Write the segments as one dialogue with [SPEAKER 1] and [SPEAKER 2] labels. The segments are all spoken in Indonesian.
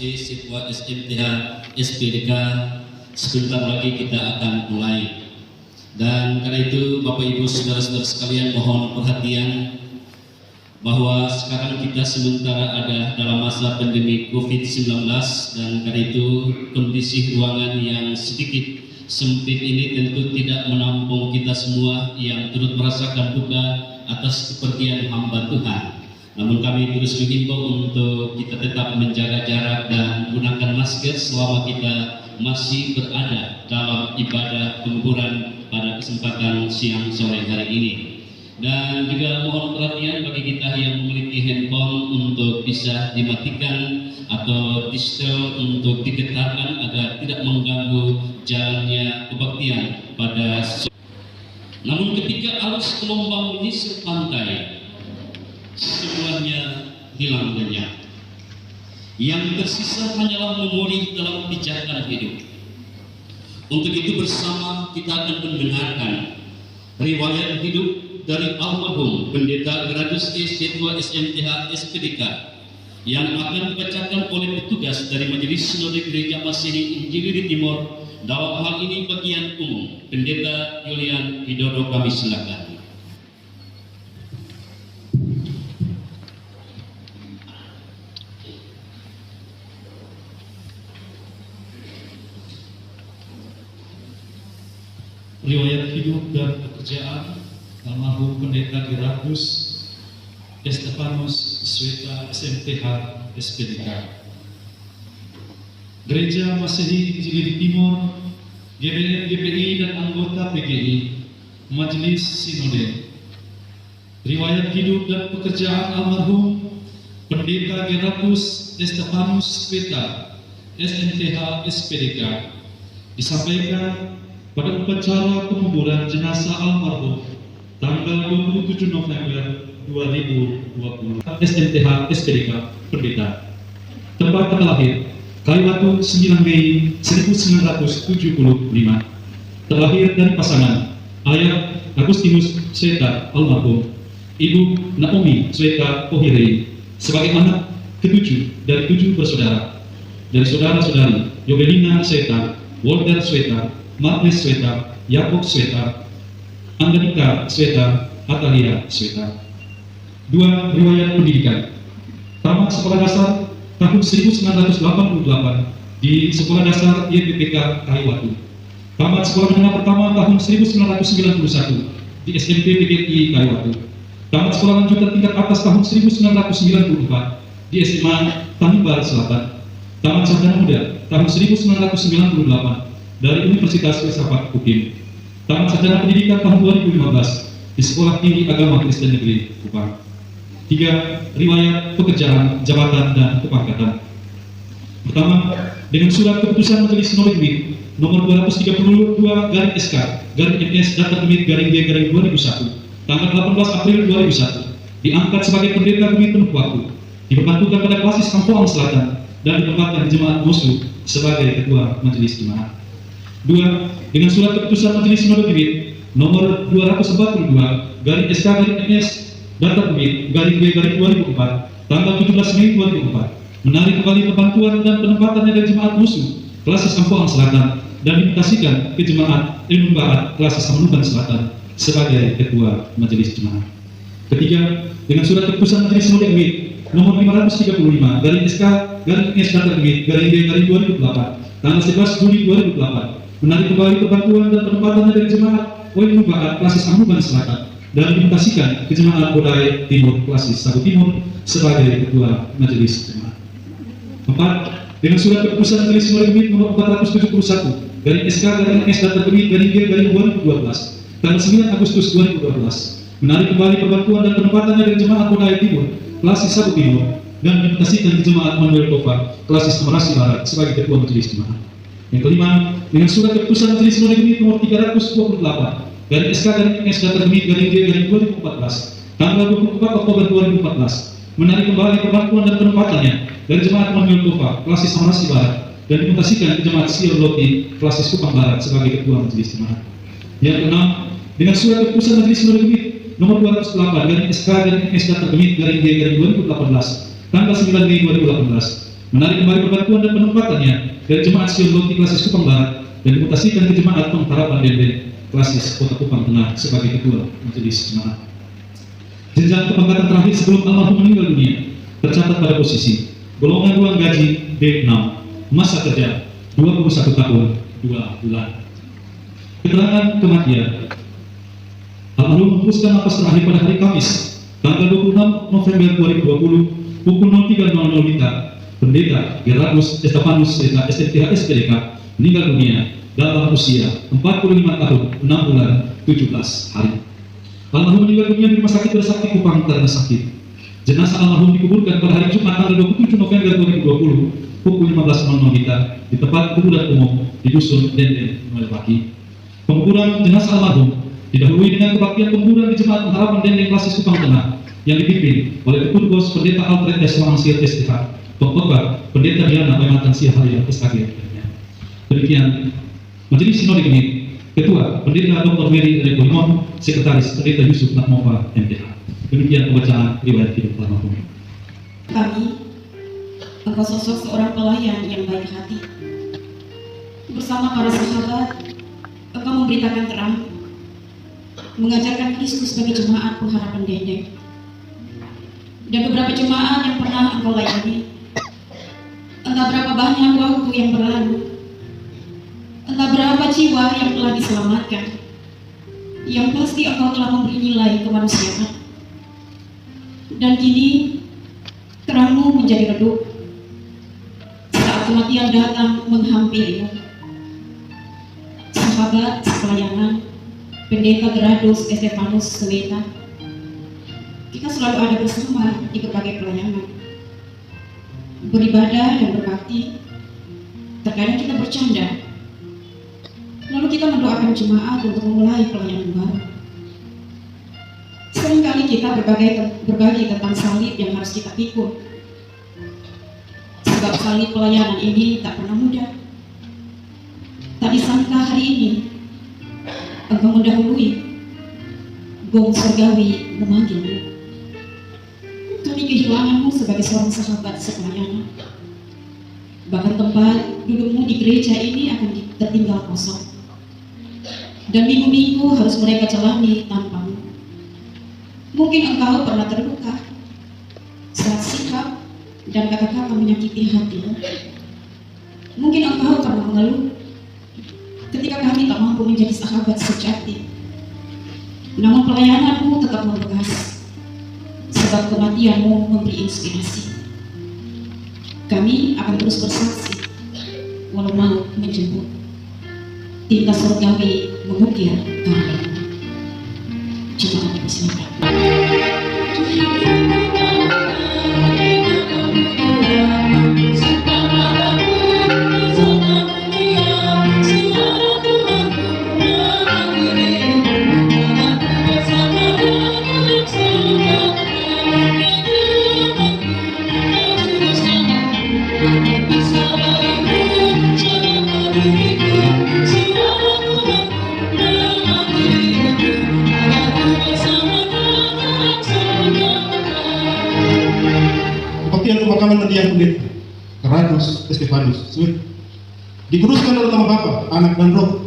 [SPEAKER 1] SE Siswa SMTH SPDK, sebentar lagi kita akan mulai. Dan karena itu Bapak Ibu saudara-saudara sekalian, mohon perhatian bahwa sekarang kita sementara ada dalam masa pandemi COVID-19, dan karena itu kondisi ruangan yang sedikit sempit ini tentu tidak menampung kita semua yang turut merasakan duka atas kepergian hamba Tuhan. Namun kami terus mengimbau untuk kita tetap menjaga jarak dan gunakan masker selama kita masih berada dalam ibadah penguburan pada kesempatan siang sore hari ini. Dan juga mohon perhatian bagi kita yang memiliki handphone untuk bisa dimatikan atau di setel untuk digetarkan agar tidak mengganggu jalannya kebaktian pada namun ketika arus gelombang menyisir pantai, semuanya hilang lenyap. Yang tersisa hanyalah memori dalam pijakan hidup. Untuk itu bersama kita akan mendengarkan riwayat hidup dari almarhum Pendeta Gradus E. Siswa SMTH SPDK yang akan dibacakan oleh petugas dari Majelis Sinode Gereja Masehi Injili Timur, dalam hal ini bagian umum. Pendeta Julian Widodo, kami silakan.
[SPEAKER 2] Riwayat hidup dan pekerjaan almarhum Pendeta Gradus Estefanus Sweta SMTH SPDK. Gereja Masehi Injili Timur, GBN GPI dan anggota PGI, Majelis Sinode. Riwayat hidup dan pekerjaan almarhum Pendeta Gradus Estefanus Sweta SMTH SPDK disampaikan pada upacara penguburan jenazah almarhum tanggal 27 November 2020. SMTH SPDK Pendeta. Tempat terlahir Kaliwatu 9 Mei 1975. Terlahir dari pasangan ayah Agustinus Sweta almarhum, ibu Naomi Sweta Pohirei, sebagai anak ketujuh dari 7 bersaudara. Dari saudara-saudari Yobelina Sweta, Walter Sweta, Marnes Sweta, Yakob Sweta, Anggenika Sweta, Atalia Sweta. 2. Riwayat pendidikan. Tamat sekolah dasar tahun 1988 di Sekolah Dasar YPPK Kaliwatu. Tamat sekolah menengah pertama tahun 1991 di SMP PGI Kaliwatu. Tamat sekolah lanjutan tingkat atas tahun 1994 di SMA Tanimbar Selatan. Tamat sarjana muda tahun 1998 dari Universitas Filsafat UPIN. Tamat sarjana pendidikan tahun 2015 di Sekolah Tinggi Agama Kristen Negeri Kupang. 3. Riwayat pekerjaan, jabatan, dan kepangkatan. Pertama, dengan surat keputusan Majelis Sinode nomor 232/SK MS Data Gemit _B 2001 tanggal 18 April 2001 diangkat sebagai pendeta Gemit penuh waktu, diperbantukan pada Klasis Kampoang Selatan dan ditempatkan di Jemaat Mosul sebagai ketua Majelis Jemaat. 2. Dengan surat keputusan Majelis Sinode Gemit nomor 242/SK MS Data Gemit _B 2004 tanggal 17 Mei 2004 menarik kembali perbantuan dan penempatannya dari Jemaat Musuh Klasis Kampoang Selatan dan dimutasikan ke Jemaat Ilmu Baat Klasis Samanunggal Selatan sebagai ketua Majelis Jemaat. Ketiga, dengan surat keputusan Majelis Sinode Gemit nomor 535/SK MS Data Gemit _B 2008 tanggal 11 Juli 2008 menarik kembali perbantuan dan penempatannya dari Jemaat Ilmu Baat Klasis Samanunggal Selatan dan dimutasikan ke Jemaat Bodai Timur Klasis Sabu Timur sebagai ketua Majelis Jemaat. 4. Dengan surat keputusan Majelis Sinode Gemit nomor 471/SK MS Data Gemit _B 2012 tanggal 9 Agustus 2012 menarik kembali perbantuan dan penempatannya dari Jemaat Bodai Timur Klasis Sabu Timur dan dimutasikan ke Jemaat Manuel Tova Klasis Tamarasi Barat sebagai ketua Majelis Jemaat. Yang kelima, dengan surat keputusan Majelis Sinode Gemit nomor 328/SK MS Data Gemit _B 2014 tanggal 24 Oktober 2014 menarik kembali perbantuan dan penempatannya dari Jemaat Manuel Tova Klasis Tamarasi Barat dan dimutasikan ke Jemaat Sion Loti Klasis Kupang Barat sebagai ketua Majelis Jemaat. Yang keenam, dengan surat keputusan Majelis Sinode Gemit nomor 208/SK MS Data Gemit _B 2018 tanggal 9 Mei 2018 menarik kembali perbatuan dan penempatannya dari Jemaat Sion Boti Klasis Kupang Barat dan dimutasikan ke Jemaat Pengharapan Dendeng Klasis Kota Kupang Tengah sebagai Ketua Majelis Jemaat. Jenjang kepangkatan terakhir sebelum almarhum meninggal dunia tercatat pada posisi golongan ruang gaji D6, masa kerja 21 tahun 2 bulan. Keterangan kematian: almarhum menghembuskan napas terakhir pada hari Kamis tanggal 26 November 2020 pukul 03.00 WITA. Pendeta Gerardus Estefanus STTH SPDK meninggal dunia dalam usia 45 tahun 6 bulan 17 hari. Almarhum meninggal dunia di Rumah Sakit Trisakti Kupang karena sakit. Jenazah almarhum dikuburkan pada hari Jumat tanggal 27 November 2020 pukul 15.00 WITA di tempat kuburan umum di Dusun Dendeng, Melewaki. Penguburan jenazah almarhum didahului dengan kebaktian penguburan di Jemaat Pengharapan Dendeng Klasis Kupang Tengah yang dipimpin oleh Ketua Pendeta Alfred S. Wangsiat STH, Pokoknya Pendeta Diana Pematan Siahaya SKG. Demikian Majelis Sinode ini, Ketua Pendeta Dr. Mary Rekoimon, Sekretaris Pendeta Yusuf Natmova MTH. Demikian pembacaan riwayat hidup almarhum.
[SPEAKER 3] Kami, engkau sosok seorang pelayan yang baik hati. Bersama para sahabat, engkau memberitakan terang, mengajarkan Kristus bagi Jemaat Pengharapan Dendeng dan beberapa jemaat yang pernah engkau layani. Entah berapa banyak waktu yang berlalu, entah berapa jiwa yang telah diselamatkan, yang pasti engkau telah memberi nilai kemanusiaan. Dan kini terangmu menjadi redup saat kematian datang menghampirimu. Sahabat sepelayanan Pendeta Gerardus Estefanus Sweta, kita selalu ada bersama di berbagai pelayanan, beribadah dan berbakti. Terkadang kita bercanda, lalu kita mendoakan jemaat untuk memulai pelayanan baru. Seringkali kita berbagi tentang salib yang harus kita pikul, sebab salib pelayanan ini tak pernah mudah. Tak disangka hari ini engkau mendahului, gong surgawi memanggilmu. Kami kehilanganmu sebagai seorang sahabat sepelayanan. Bahkan tempat dudukmu di gereja ini akan tertinggal kosong, dan minggu-minggu harus mereka jalani tanpamu. Mungkin engkau pernah terluka saat sikap dan kata-kata menyakiti hatimu. Mungkin engkau pernah mengeluh ketika kami tak mampu menjadi sahabat sejati. Namun pelayananmu tetap membekas, sebab kematianmu memberi inspirasi. Kami akan terus bersaksi walau maut menjemput. Tinta surgawi mengukir karyamu. Jemaat dipersilakan.
[SPEAKER 4] Kebaktian pemakaman mendiang Pendeta Gerardus Estefanus dikuduskan dalam nama Bapa, Anak dan Roh.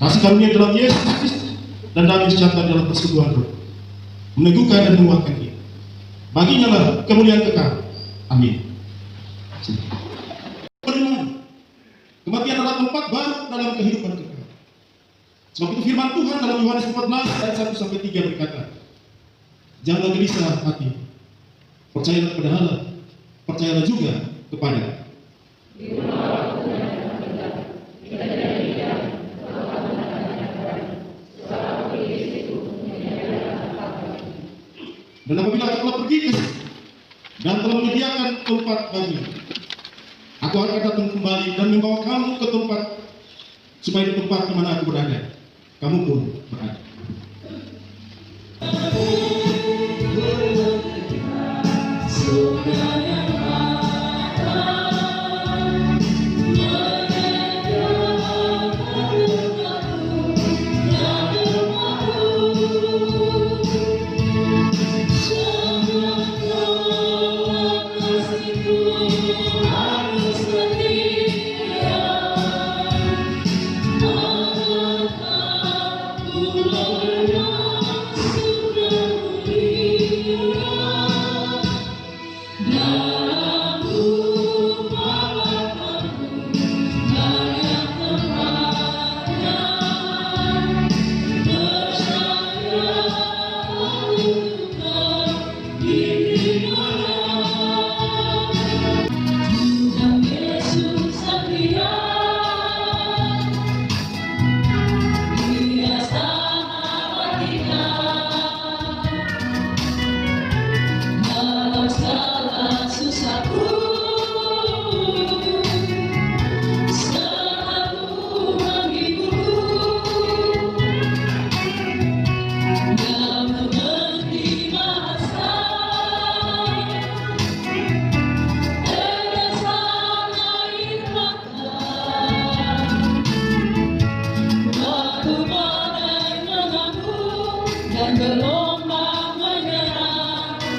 [SPEAKER 4] Kasih karunia dalam Yesus Kristus dan damai sejahtera dalam persekutuan Roh meneguhkan dan menguatkan kita. Baginya lah kemuliaan kekal. Amin. Beriman, kematian adalah tempat baru dalam kehidupan kekal. Sebab itu firman Tuhan dalam Yohanes 14 ayat 1-3 berkata, janganlah gelisah hati, percayalah kepada Allah, percayalah juga kepada. Dan apabila aku telah pergi dan telah menyediakan tempat bagi, aku akan datang kembali dan membawa kamu ke tempat, supaya di tempat di mana aku berada, kamu pun berada.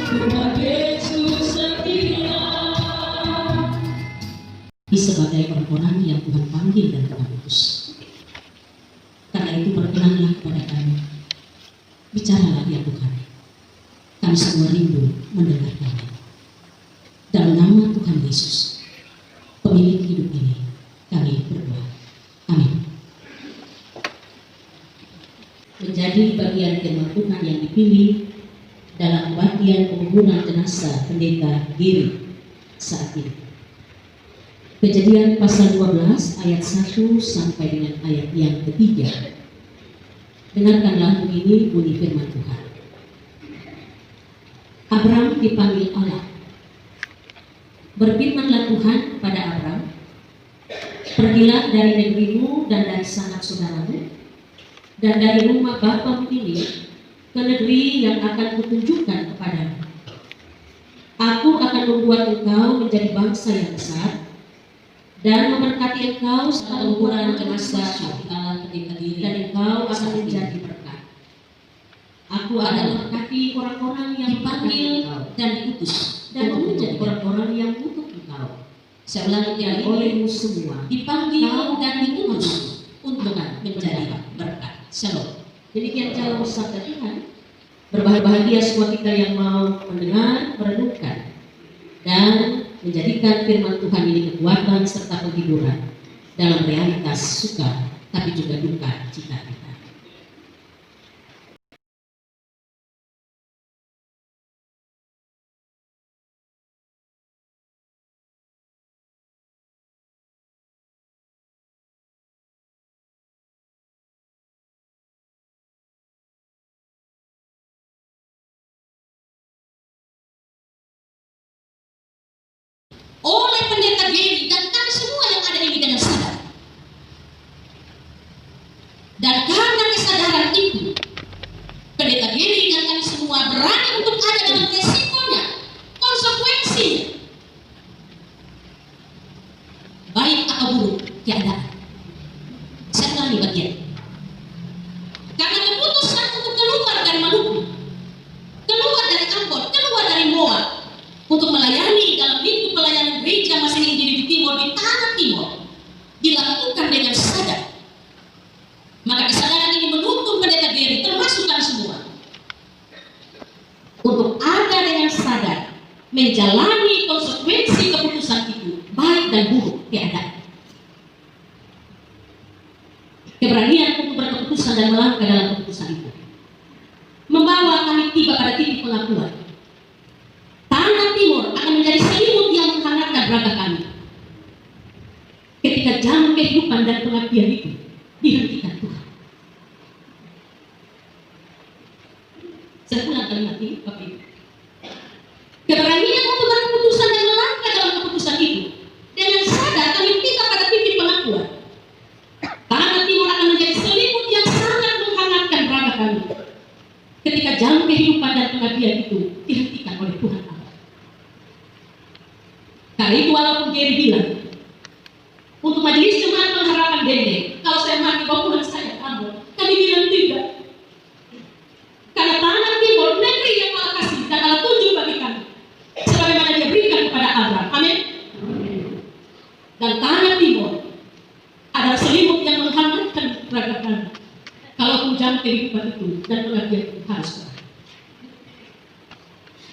[SPEAKER 5] Tuhan Yesus setia. Sebagai orang-orang yang Tuhan panggil dan Tuhan utus. Karena itu perkenanlah kepada kami. Bicaralah ya Tuhan. Kami semua rindu mendengar kami. Dalam nama Tuhan Yesus, pemilik hidup ini, kami berdoa. Amin. Menjadi bagian firman Tuhan yang dipilih dalam bagian penguburan jenazah pendeta Giri saat ini. Kejadian pasal 12 ayat 1 sampai dengan ayat yang ketiga. Dengarkanlah begini bunyi firman Tuhan. Abram dipanggil Allah. Berfirmanlah Tuhan kepada Abram, pergilah dari negerimu dan dari sanak saudaramu dan dari rumah bapamu ini ke negeri yang akan kutunjukkan kepadamu. Aku akan membuat engkau menjadi bangsa yang besar dan memberkati engkau setelah ukuran jenazah Allah pendeta Giri, dan engkau akan menjadi berkat. Aku akan memberkati orang-orang yang dipanggil dan diutus dan menjadi orang-orang yang untuk engkau. Saya ulangi olehmu semua dipanggil dan diutus untuk menjadi berkat. Shalom. Demikian jauh sabda Tuhan. Berbahagia semua kita yang mau mendengar, merenungkan, dan menjadikan firman Tuhan ini kekuatan serta penghiburan dalam realitas suka tapi juga duka cita kita. Oleh pendeta Giri dan kami semua yang ada ini dengan sadar. Dan karena kesadaran itu, pendeta Giri dan kami semua berani untuk ada dalam resikonya, konsekuensinya, baik atau buruk keadaan. Saya ulangi bagian. Karena keputusan untuk keluar dari Maluku, keluar dari Ambon, keluar dari Moa, untuk melayani dalam pintu pelayanan gereja Masih Injili di Timur, di tanah Timur, dilakukan dengan sadar. Maka kesadaran ini menuntun pendeta Giri termasuk kami semua untuk ada dengan sadar menjalani konsekuensi keputusan itu, baik dan buruk keadaan. Keberanian untuk berkeputusan dan melangkah dalam keputusan itu membawa kami tiba pada titik pengakuan. Tanah Timur akan menjadi selimut yang menghangatkan raga kami ketika jam kehidupan dan pengabdian itu dihentikan Tuhan. Saya ulang kalimat ini, Bapak Ibu. Keberanian untuk berkeputusan dan melangkah dalam keputusan itu dengan sadar kami tiba pada titik pengakuan. Tanah Timur akan menjadi selimut yang sangat menghangatkan raga kami ketika jam kehidupan dan pengabdian itu dihentikan oleh Tuhan Allah. Karena itu walaupun Giri bilang untuk majelis jemaat pengharapan Dende, kalau saya mati bawa pulang saya ke Ambon, kami bilang tidak. Karena tanah Timur negeri yang Allah kasih dan Allah tunjuk bagi kami, sebagaimana Dia berikan kepada Abraham. Amin. Dan tanah Timur adalah selimut yang menghangatkan raga kami. Kalau jam kehidupan itu dan pengabdian itu harus berakhir.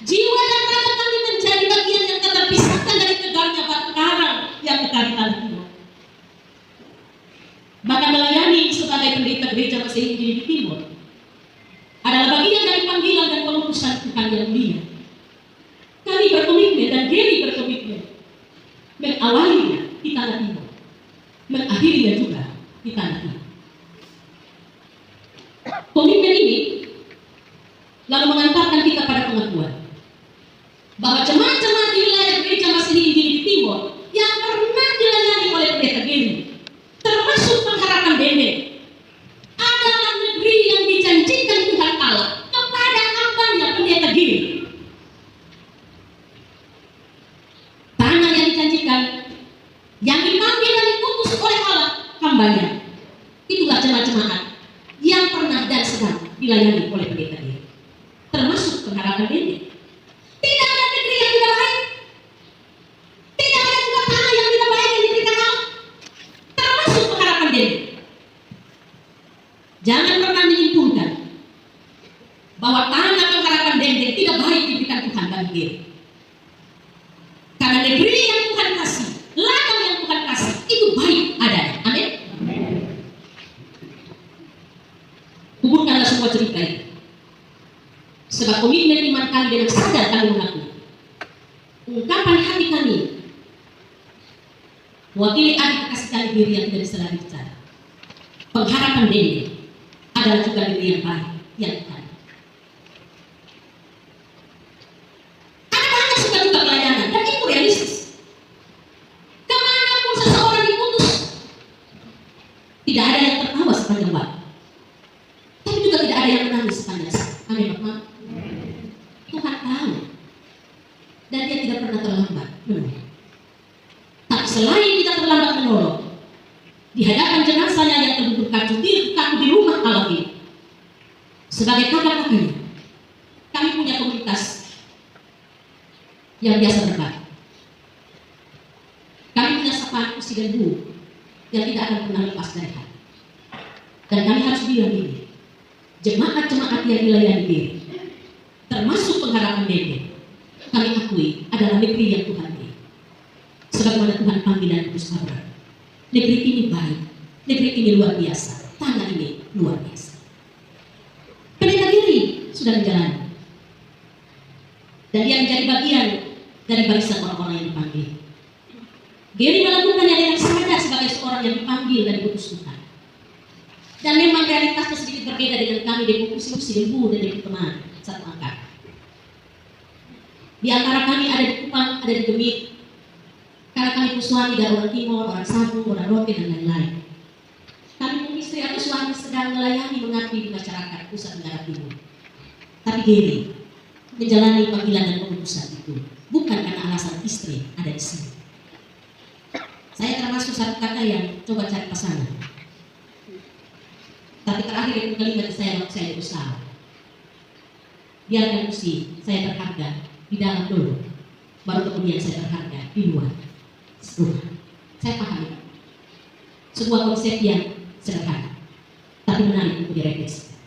[SPEAKER 5] Jiwa dan raga kami menjadi bagian yang terpisahkan dari tegarnya batu karang yang kita di tanah Timur. Bahkan melayani sebagai pendeta gereja Masih Injili di Timur adalah bagian dari panggilan dan pengutusan Tuhan yang mulia. Kami berkomitmen dan Giri berkomitmen mengawalinya di tanah Timur, mengakhirinya juga di tanah Timur. Komitmen ini lalu mengantarkan kita pada pengakuan bahwa jemaat-jemaat di wilayah gereja Masih Injili di Timur yang pernah dilayani oleh pendeta Giri, termasuk pengharapan Dende, adalah negeri yang dijanjikan Tuhan Allah kepada hambanya pendeta Giri. Tanah yang dijanjikan, yang dipanggil dan diutus oleh Allah hambanya, itulah jemaat-jemaat yang pernah dan sedang dilayani oleh pendeta Giri, termasuk pengharapan Dende. Geri. Karena negeri yang Tuhan kasih, ladang yang Tuhan kasih, itu baik adanya. Amin. Hubungkanlah semua cerita itu. Sebab komitmen iman kami dengan sadar kami mengakui. Ungkapan hati kami mewakili adik kasih kami diri yang tidak bisa lagi bicara. Pengharapan Dede adalah juga diri yang baik yang Tuhan. Ada banyak suka-duka pelayanan dan itu realistis. Kemanapun seseorang diutus, tidak ada yang tertawa sepanjang waktu, tapi juga tidak ada yang menangis sepanjang saat. Amin, Bapak. Tuhan tahu dan Dia tidak pernah terlambat menolong. Tapi selain tidak terlambat menolong, di hadapan jenazahnya yang terbungkus kaku di rumah Allah ini, sebagai kakak-kakaknya, kami punya komunitas yang biasa berbagi. Kami punya sapaan usi dan bu yang tidak akan pernah lepas dari hati. Dan kami harus bilang ini, jemaat-jemaat yang dilayani diri, termasuk pengharapan Dede, kami akui adalah negeri yang Tuhan beri. Sebagaimana Tuhan panggil dan utus Abraham. Negeri ini baik, negeri ini luar biasa, tanah ini luar biasa. Pendeta Geri sudah menjalani, dan dia menjadi bagian dari barisan orang-orang yang dipanggil. Geri melakukannya dengan sadar sebagai seorang yang dipanggil dan diutus Tuhan. Dan memang realitasnya sedikit berbeda dengan kami di Kukusi, Dembu, dan di teman satu angkat. Di antara kami ada di Kupang, ada di Gemit, karena kami pun suami dari orang Timur, orang Sabung, orang Rote, dan lain-lain. Kami pun istri atau suami sedang melayani mengabdi di masyarakat Pusat Tenggara Timur. Tapi Geri menjalani panggilan dan pengutusan itu bukan karena alasan istri ada di sini. Saya termasuk satu kakak yang coba cari pasangan. Tapi terakhir itu kalimat saya waktu saya berusaha. Biarkan usi saya berharga di dalam dulu, baru kemudian saya berharga di luar. Saya pahami sebuah konsep yang sederhana, tapi menarik untuk direfleksi.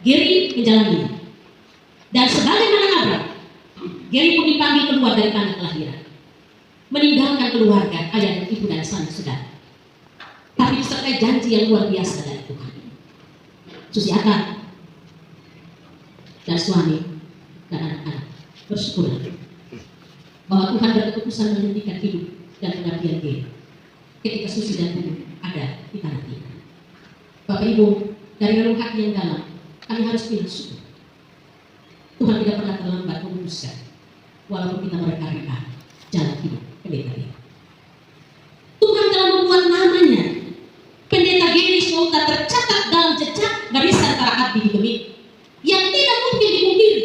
[SPEAKER 5] Geri menjalani, dan sebagaimana Abraham, Geri pun dipanggil keluar dari tanah kelahiran, meninggalkan keluarga, ayah dan ibu dan sanak saudara, tapi disertai janji yang luar biasa dari Tuhan. Susi akal dan suami dan anak-anak bersyukur bahwa Tuhan berkeputusan menghentikan hidup dan pengabdian Geri ketika Susi dan Ibu ada di tanah ini. Bapak Ibu, dari relung hati yang dalam, kami harus bilang syukur. Tuhan tidak pernah terlambat memutuskan, walaupun kita mereka jalan hidup pendeta Geri. Tuhan telah membuat namanya pendeta Geri Souta tercatat dalam jejak barisan para abdi di Gemit, yang tidak mungkin dipungkiri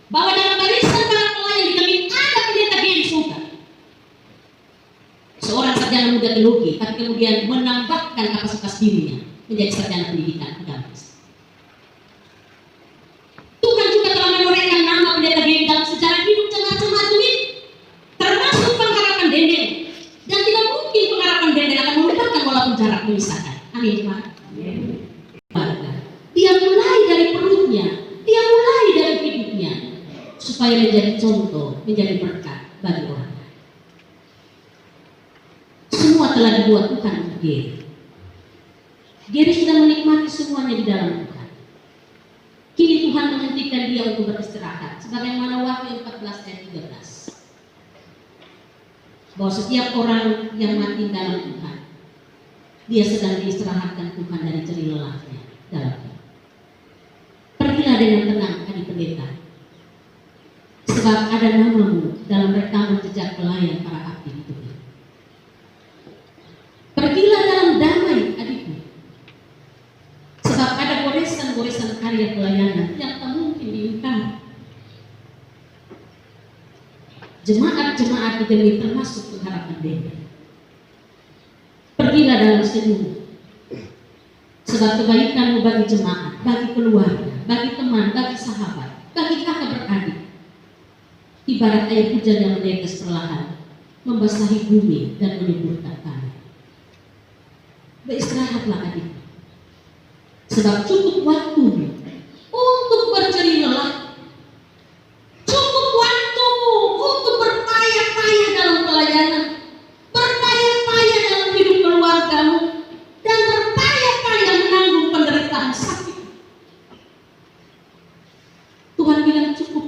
[SPEAKER 5] bahwa dalam barisan para pelayan di Gemit ada pendeta Geri Souta, seorang sarjana muda teologi, tapi kemudian menambahkan kapasitas dirinya menjadi sarjana pendidikan agama. Tuhan juga telah menorehkan nama pendeta Geri dalam sejarah hidup jemaat-jemaat Gemit, termasuk pengharapan Dendeng, dan tidak mungkin pengharapan Dendeng akan melupakan walaupun jarak memisahkan. Amin, Tuhan. Dia mulai dari perutnya, dia mulai dari hidupnya, supaya menjadi contoh, menjadi berkat bagi orang. Semua telah dibuat Tuhan untuk Geri. Geri sudah menikmati semuanya di dalam Tuhan. Kini Tuhan menghentikan dia untuk beristirahat, sebagaimana Wahyu 14 ayat 13. Bahwa setiap orang yang mati dalam Tuhan, dia sedang diistirahatkan Tuhan dari jerih lelahnya dalam Tuhan. Pergilah dengan tenang, adik pendeta, sebab ada namamu dalam rekaman jejak pelayan para abdi itu. Pergilah dalam damai, adikku, sebab ada goresan-goresan karya pelayanan yang tak mungkin diungkap. Jemaat-jemaat di Gemit termasuk pengharapan Dendeng. Pergilah dalam senyum, sebab kebaikanmu bagi jemaat, bagi keluarga, bagi teman, bagi sahabat, bagi kakak beradik, ibarat air hujan yang menetes perlahan, membasahi bumi dan menyuburkan tanah. Beristirahatlah adik, sebab cukup waktumu untuk berjerih lelah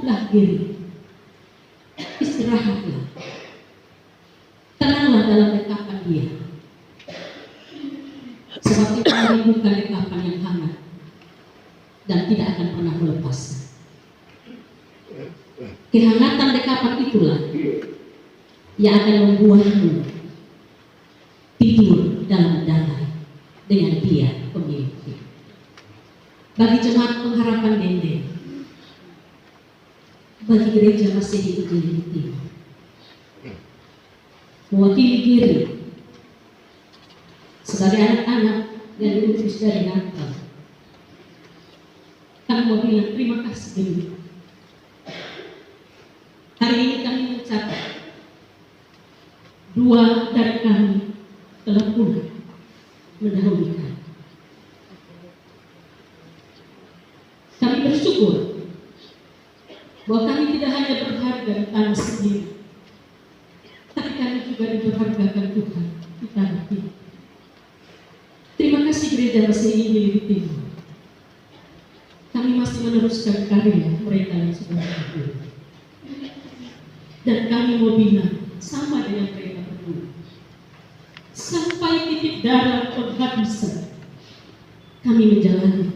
[SPEAKER 5] rendah diri, istirahatlah, tenanglah dalam dekapan Dia, sebab kita merindukan dekapan yang hangat dan tidak akan pernah melepasnya. Kehangatan dekapan itulah yang akan membuatmu tidur dalam damai dengan Dia pemilik hidup. Bagi jemaat pengharapan Dendeng, bagi gereja Masehi Ujung Timur, mewakili diri sebagai anak-anak yang diutus dari Natal, kami mau bilang terima kasih dulu. Hari ini kami mencatat 2 dari kami telah pulang mendahului kami. Kami bersyukur bahwa kami tidak hanya berharga di tanah sendiri, tapi kami juga diberhargakan Tuhan di tanah ini. Terima kasih Gereja Masehi Ujung Timur. Kami masih meneruskan karya mereka yang sudah berdua. Dan kami mau bilang sama dengan mereka berdua, sampai titik darah penghabisan kami menjalani,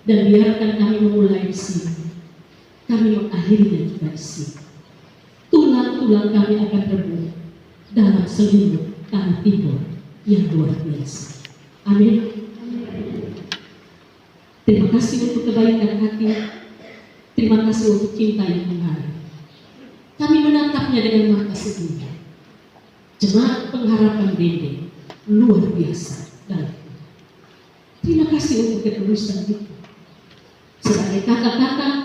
[SPEAKER 5] dan biarkan kami memulai di sini, kami mengakhirinya juga di sini. Tulang-tulang kami akan rebuh dalam selimut tanah timur yang luar biasa. Amin. Terima kasih untuk kebaikan hati, terima kasih untuk cinta yang mengalir. Kami menatapnya dengan mata sendiri. Jemaat pengharapan Dendeng luar biasa dalam Tuhan. Terima kasih untuk ketulusan itu. Sebagai kakak-kakak,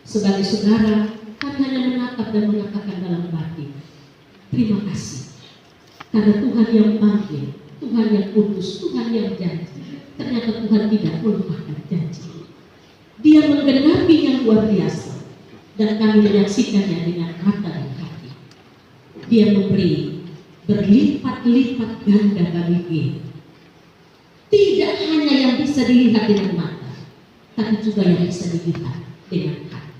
[SPEAKER 5] sebagai saudara, kami hanya menatap dan mengatakan dalam batin, terima kasih. Karena Tuhan yang panggil, Tuhan yang kudus, Tuhan yang janji. Ternyata Tuhan tidak melupakan janji. Dia menggenapi yang luar biasa, dan kami menyaksikannya dengan mata dan hati. Dia memberi berlipat-lipat ganda bagi kita. Tidak hanya yang bisa dilihat dengan mata, tapi juga yang bisa dilihat dengan hati.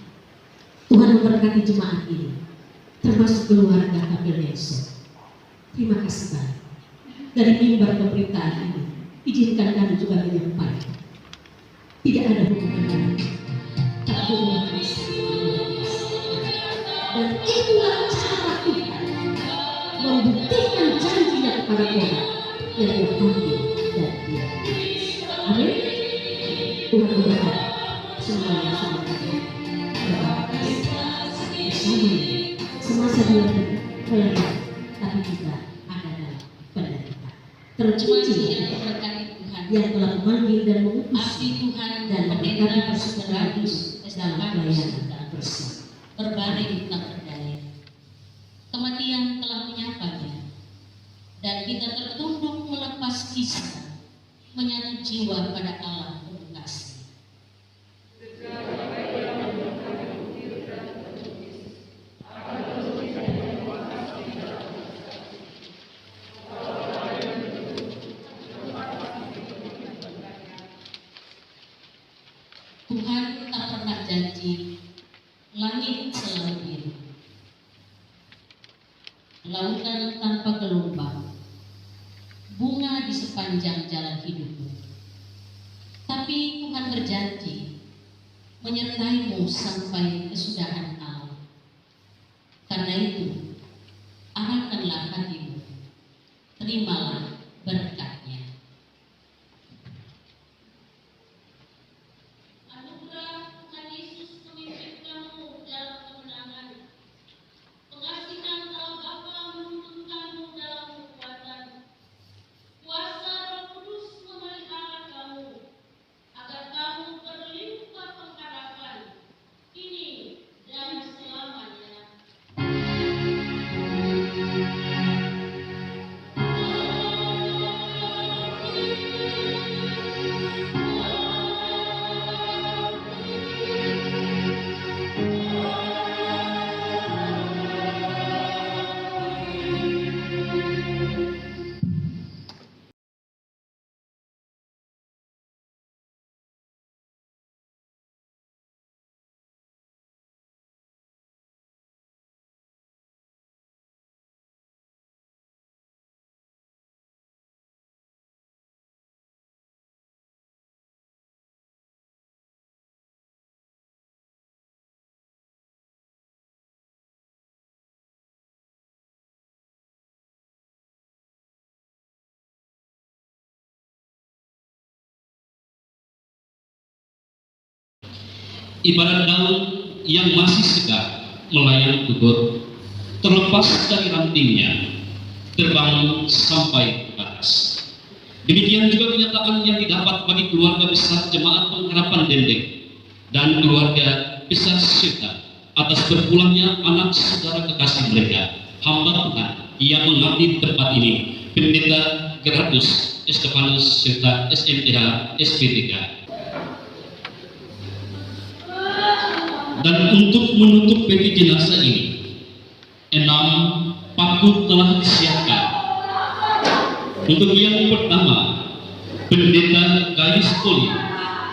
[SPEAKER 5] Tuhan memberkati jemaat ini, termasuk keluarga Kapel Nelson. Terima kasih banyak. Dari mimbar pemberitaan ini, izinkan kami juga menyampaikan, tidak ada hubungan dengan tapi hubungan kasih. Dan itulah cara Tuhan membuktikan janjinya kepada orang yang Dia panggil dan Dia. Amin. Tuhan memberkati semua yang sudah berada bersama semasa dia berada, tapi juga ada dalam penderitaan. Terpuji yang telah memanggil dan mengutus dan memberkati persaudaraan dalam pelayanan bersama.
[SPEAKER 6] Berbaring tak berdaya. Kematian telah menyapanya, dan kita tertunduk melepas kisah, menyatu jiwa pada Allah penuh kasih. Tuhan tak pernah janji langit selalu biru, lautan tanpa gelombang, bunga di sepanjang jalan hidupmu. Tapi Tuhan berjanji menyertaimu sampai kesudahan alam. Karena itu, arahkanlah hatimu, terimalah berkatnya.
[SPEAKER 1] ibarat daun yang masih segar melayang gugur, terlepas dari rantingnya, terbang sampai ke atas. Demikian juga kenyataan yang didapat bagi keluarga besar Jemaat Pengharapan Dendeng dan keluarga besar Syirta atas berpulangnya anak saudara kekasih mereka, hamba Tuhan yang mengabdi di tempat ini, Pendeta Gerardus Estefanus Syirta SMTH SPTK. Dan untuk menutup peti jenazah ini, 6 paku telah disiapkan. Untuk yang pertama, Pendeta Gayus Poli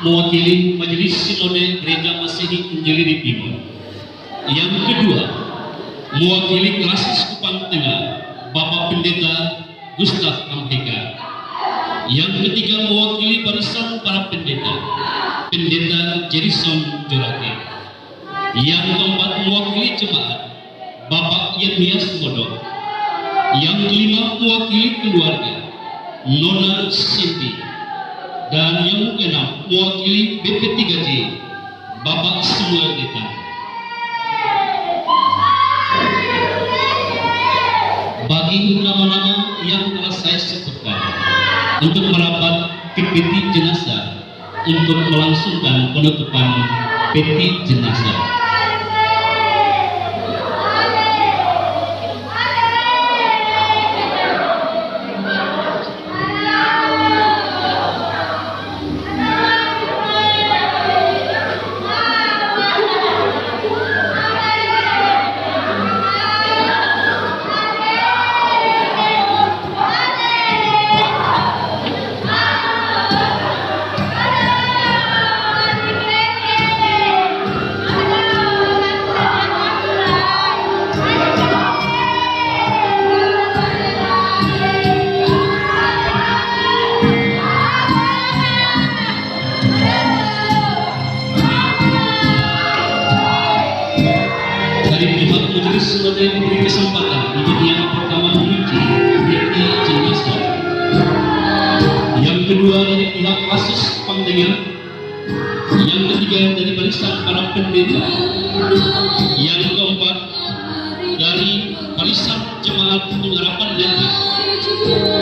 [SPEAKER 1] mewakili Majelis Sinode Gereja Masehi Injili Timur. Yang kedua, mewakili Klasis Kupang Tengah, Bapak Pendeta Gustaf Amheka. Yang ketiga, mewakili barisan para pendeta, Pendeta Jerison Jorake. Yang keempat, mewakili jemaat, Bapak Yermias Modok. Yang kelima, mewakili keluarga, Nona Sinti. Dan yang keenam, mewakili BP3J, Bapak Samuel Deta. Bagi nama-nama yang telah saya sebutkan, untuk merapat ke peti jenazah untuk melangsungkan penutupan peti jenazah. Sinode diberi kesempatan untuk yang pertama menguji peti jenazah, yang kedua dari pihak Klasis Pangdengar, yang ketiga dari barisan para pendeta, yang keempat dari barisan Jemaat Pengharapan Dendeng,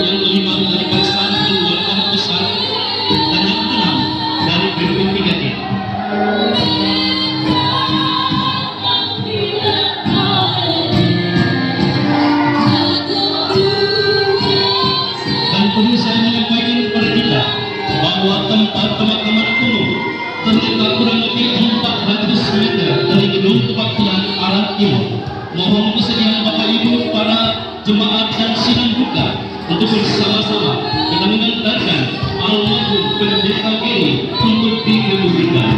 [SPEAKER 1] yang kelima dari barisan keluarga besar, dan yang keenam dari BP3J. Perlu saya menyampaikan kepada kita bahwa tempat pemakaman umum terletak kurang lebih 400 meter dari gedung tempat Tuhan arah timur. Mohon kesediaan Bapak Ibu para jemaat dan sidang duka untuk bersama-sama kita mengantarkan almarhum Pendeta Geri untuk dikebumikan.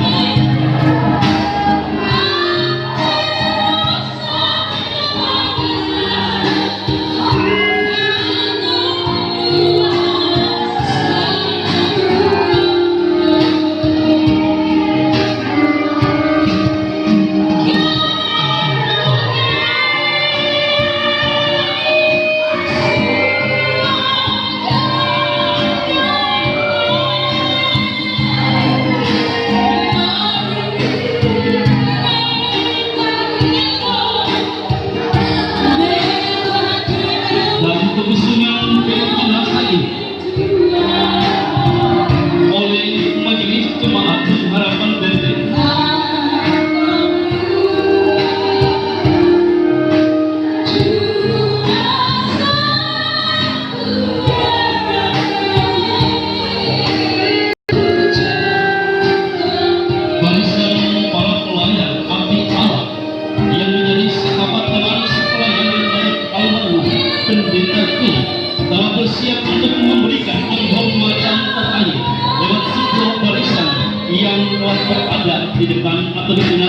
[SPEAKER 1] Bersiap untuk memberikan penghormatan terakhir lewat sebuah barisan yang telah berada di depan atau di tengah